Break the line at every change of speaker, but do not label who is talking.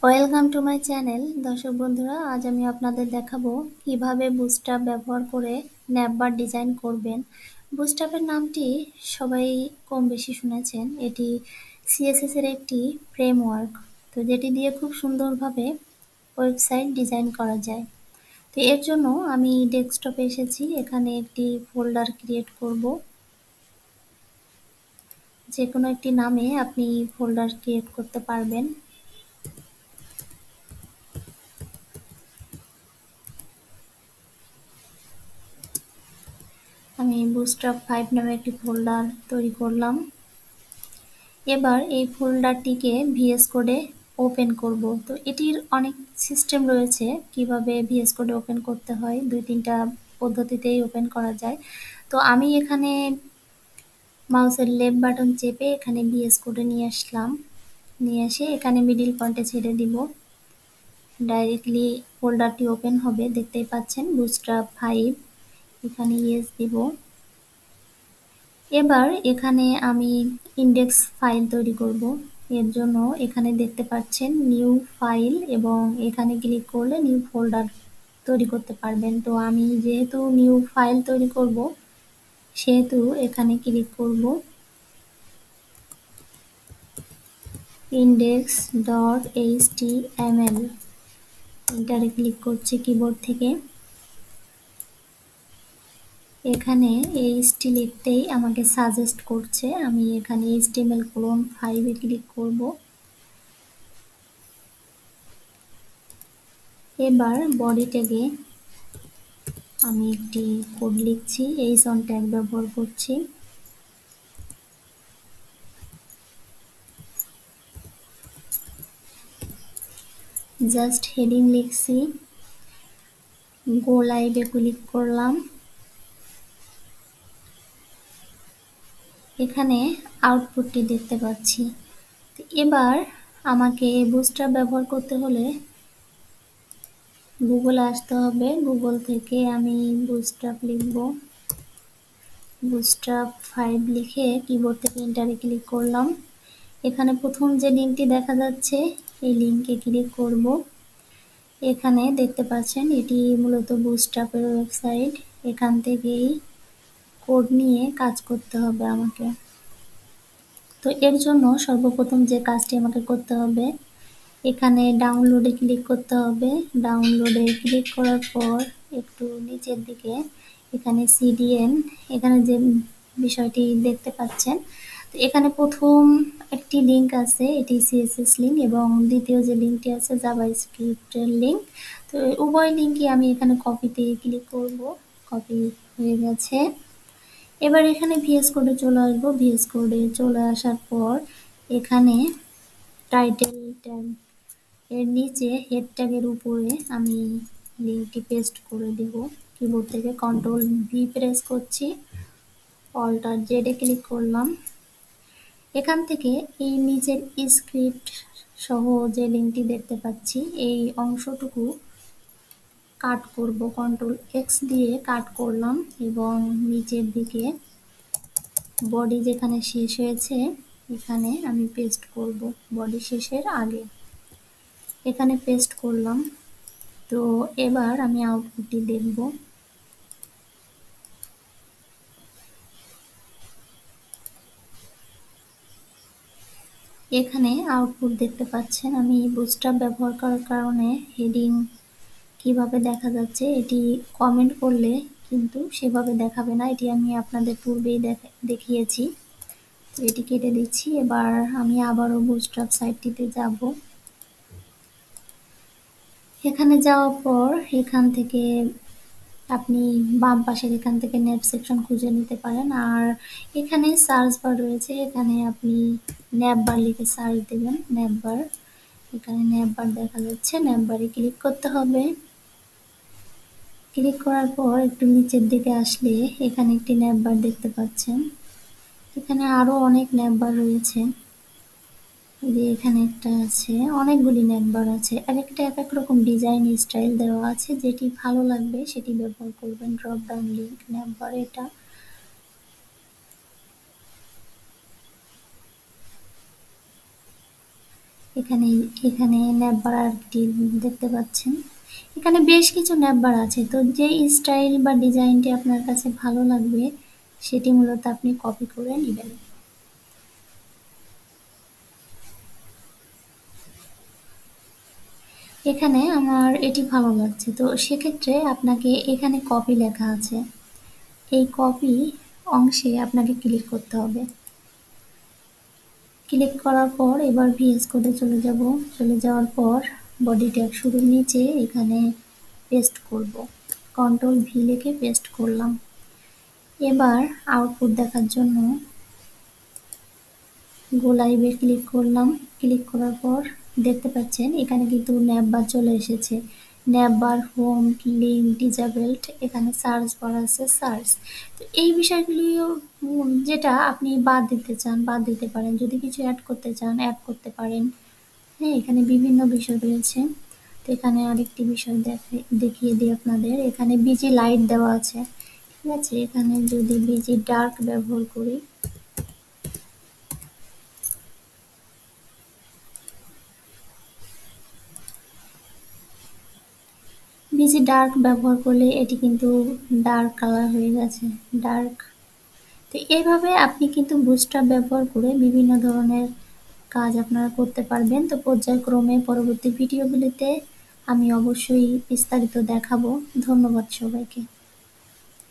Welcome to my channel. দর্শক বন্ধুরা, আজ আমি আপনাদের দেখাবো কিভাবে বুস্টআপ ব্যবহার করে ন্যাপবার ডিজাইন করবেন। বুস্টআপের নামটি সবাই কম বেশি শুনেছেন। এটি সিএসএস এর একটি ফ্রেমওয়ার্ক, তো যেটি দিয়ে খুব সুন্দরভাবে ওয়েবসাইট ডিজাইন করা যায়। তো এর জন্য আমি ডেস্কটপে এসেছি। এখানে একটি ফোল্ডার ক্রিয়েট করব। যে কোনো একটি নামে আপনি ফোল্ডার ক্রিয়েট করতে পারবেন। আমি বুস্টআপ 5 নামে একটি ফোল্ডার তৈরি করলাম। এবার এই ফোল্ডারটিকে ভিএস কোডে ওপেন করব। তো এটির অনেক সিস্টেম রয়েছে কিভাবে ভিএস কোডে ওপেন করতে হয়, 2-3টা পদ্ধতিতেই ওপেন করা যায়। তো আমি এখানে মাউসের লেফট বাটন চেপে এখানে ভিএস কোডে নিয়ে আসলাম। নিয়ে এসে এখানে মিডিল পয়েন্টে ছেড়ে দিব। ডাইরেক্টলি ফোল্ডারটি ওপেন হবে, দেখতেই পাচ্ছেন বুস্টআপ 5। এখানে ইয়েস দিব। এবার এখানে আমি ইন্ডেক্স ফাইল তৈরি করব। এর জন্য এখানে দেখতে পাচ্ছেন নিউ ফাইল, এবং এখানে ক্লিক করলে নিউ ফোল্ডার তৈরি করতে পারবেন। তো আমি যেহেতু নিউ ফাইল তৈরি করব, সেহেতু এখানে ক্লিক করব index.html। এন্টারে ক্লিক করছি কিবোর্ড থেকে। এখানে এইচটি লিখতেই আমাকে সাজেস্ট করছে। আমি এখানে HTML:5 এ ক্লিক করব। এবার বডি ট্যাগে আমি একটি কোড লিখছি, এইচন ট্যাগ ব্যবহার করছি। জাস্ট হেডিং লিখছি, গো লাইভে ক্লিক করলাম। এখানে আউটপুটটি দেখতে পাচ্ছি। এবার আমাকে বুস্টআপ ব্যবহার করতে হলে গুগলে আসতে হবে। গুগল থেকে আমি বুস্টআপ লিখব। বুস্টআপ 5 লিখে কিবোর্ড থেকে এন্টারে ক্লিক করলাম। এখানে প্রথম যে লিঙ্কটি দেখা যাচ্ছে, এই লিঙ্কে ক্লিক করব। এখানে দেখতে পাচ্ছেন এটি মূলত বুস্টআপের ওয়েবসাইট। এখান থেকেই কোড নিয়ে কাজ করতে হবে আমাকে। তো এর জন্য সর্বপ্রথম যে কাজটি আমাকে করতে হবে, এখানে ডাউনলোডে ক্লিক করতে হবে। ডাউনলোডে ক্লিক করার পর একটু নিচের দিকে এখানে সিডিএন, এখানে যে বিষয়টি দেখতে পাচ্ছেন, তো এখানে প্রথম একটি লিঙ্ক আছে, এটি সিএসএস লিঙ্ক, এবং দ্বিতীয় যে লিঙ্কটি আছে জাভাস্ক্রিপ্টের লিঙ্ক। তো উভয় লিঙ্কই আমি এখানে কপিতে ক্লিক করব। কপি হয়ে গেছে। এবার এখানে ভিএস কোডে চলে আসবো। ভিএস কোডে চলে আসার পর এখানে টাইটেল ট্যাগ এর নিচে হেড ট্যাগের উপরে আমি লিঙ্কটি পেস্ট করে দেব। কিবোর্ড থেকে কন্ট্রোল-V প্রেস করছি, অল্টার-Z এ ক্লিক করলাম। এখান থেকে এই নিচের স্ক্রিপ্ট সহ যে লিঙ্কটি দেখতে পাচ্ছি, এই অংশটুকু কাট করব। কন্ট্রোল-X দিয়ে কাট করলাম, এবং নিচের দিকে বডি যেখানে শেষ হয়েছে এখানে আমি পেস্ট করব, বডি শেষের আগে এখানে পেস্ট করলাম। তো এবার আমি আউটপুটটি দেখব। এখানে আউটপুট দেখতে পাচ্ছেন। আমি বুস্টআপ ব্যবহার করার কারণে হেডিং কিভাবে দেখা যাচ্ছে, এটি কমেন্ট করলে কিন্তু সেভাবে দেখাবে না। এটি আমি আপনাদের পূর্বেই দেখিয়েছি। তো এটি কেটে দিচ্ছি। এবার আমি আবারও বুস্টআপ সাইটটিতে যাব। এখানে যাওয়ার পর এখান থেকে আপনি বাম পাশের এখান থেকে নেট সেকশন খুঁজে নিতে পারেন। আর এখানে সার্চ বার রয়েছে, এখানে আপনি ন্যাপবার লিখে সার্চ দেবেন। ন্যাপবার, এখানে ন্যাপবার দেখা যাচ্ছে, ন্যাপবারে ক্লিক করতে হবে। ক্লিক করার পর একটু নিচের দিকে আসলে এখানে একটি ন্যাপবার দেখতে পাচ্ছেন। এখানে আরো অনেক ন্যাপবার রয়েছে। এই যে এখানে একটা আছে, অনেকগুলি ন্যাপবার আছে, এক একটা এক এক রকম ডিজাইন স্টাইল দেওয়া আছে। যেটি ভালো লাগবে সেটি ব্যবহার করবেন। ড্রপ ডাউন লিঙ্ক ন্যাপবার এটা। এখানে এখানে ন্যাপবার আরেকটি দেখতে পাচ্ছেন। এখানে বেশ কিছু ন্যাপবার আছে, তো যে স্টাইল বা ডিজাইনটি আপনার কাছে ভালো লাগবে সেটি মূলত আপনি কপি করে নেবেন। এখানে আমার এটি ভালো লাগছে, তো সেক্ষেত্রে আপনাকে এখানে কপি লেখা আছে, এই কপি অংশে আপনাকে ক্লিক করতে হবে। ক্লিক করার পর এবার ভিএস কোডে চলে যাব। চলে যাওয়ার পর বডি ট্যাগ শুরুর নিচে এখানে পেস্ট করব, কন্ট্রোল ভি লিখে পেস্ট করলাম। এবার আউটপুট দেখার জন্য গো লাইভে ক্লিক করলাম। ক্লিক করার পর দেখতে পাচ্ছেন এখানে কিন্তু ন্যাপবার চলে এসেছে। ন্যাপবার, হোম, লিঙ্ক, ডিজেবলড, এখানে সার্চ বার আছে, সার্চ। তো এই বিষয়গুলিও যেটা আপনি বাদ দিতে চান বাদ দিতে পারেন, যদি কিছু অ্যাড করতে চান অ্যাড করতে পারেন। হ্যাঁ, এখানে বিভিন্ন বিষয় রয়েছে। তো এখানে আরেকটি বিষয় দেখিয়ে দিই আপনাদের। এখানে বিজি লাইট দেওয়া আছে, ঠিক আছে। এখানে যদি বিজি ডার্ক ব্যবহার করি, বিজি ডার্ক ব্যবহার করলে এটি কিন্তু ডার্ক কালার হয়ে গেছে, ডার্ক। তো এইভাবে আপনি কিন্তু বুস্টার ব্যবহার করে বিভিন্ন ধরনের কাজ আপনারা করতে পারবেন। তো পর্যায়ক্রমে পরবর্তী ভিডিওগুলিতে আমি অবশ্যই বিস্তারিত দেখাবো। ধন্যবাদ সবাইকে।